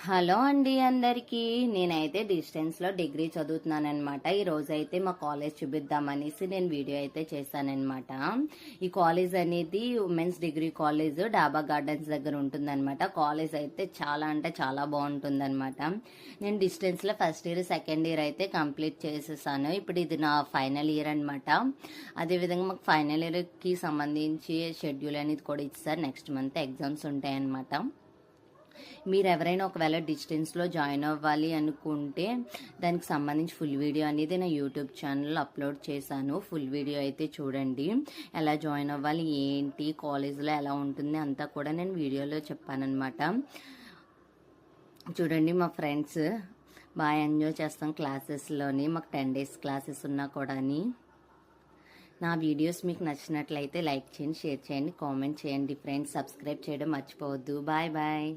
Hello అండి అందరికీ. నేనైతే డిస్టెన్స్లో డిగ్రీ చదువుతున్నాను అనమాట. ఈ రోజు అయితే మా కాలేజ్ చూపిద్దామనేసి నేను వీడియో అయితే చేశానమాట. ఈ కాలేజ్ అనేది ఉమెన్స్ డిగ్రీ కాలేజ్ డాబా గార్డెన్స్ దగ్గర ఉంటుందన్నమాట. కాలేజ్ అయితే చాలా అంటే చాలా బాగుంటుందన్నమాట. నేను డిస్టెన్స్లో ఫస్ట్ ఇయర్ సెకండ్ ఇయర్ అయితే కంప్లీట్ చేసేసాను. ఇప్పుడు ఇది నా ఫైనల్ ఇయర్ అనమాట. అదేవిధంగా మాకు ఫైనల్ ఇయర్కి సంబంధించి షెడ్యూల్ అనేది కూడా ఇస్తారు. నెక్స్ట్ మంత్ ఎగ్జామ్స్ ఉంటాయన్నమాట. మీరు ఎవరైనా ఒకవేళ డిస్టెన్స్లో జాయిన్ అవ్వాలి అనుకుంటే దానికి సంబంధించి ఫుల్ వీడియో అనేది నా యూట్యూబ్ ఛానల్లో అప్లోడ్ చేశాను. ఫుల్ వీడియో అయితే చూడండి. ఎలా జాయిన్ అవ్వాలి, ఏంటి, కాలేజ్లో ఎలా ఉంటుంది అంతా కూడా నేను వీడియోలో చెప్పానన్నమాట. చూడండి, మా ఫ్రెండ్స్ బాగా ఎంజాయ్ చేస్తాం క్లాసెస్లోని. మాకు 10 days క్లాసెస్ ఉన్నా కూడా. నా వీడియోస్ మీకు నచ్చినట్లయితే లైక్ చేయండి, షేర్ చేయండి, కామెంట్ చేయండి ఫ్రెండ్స్. సబ్స్క్రైబ్ చేయడం మర్చిపోవద్దు. Bye bye.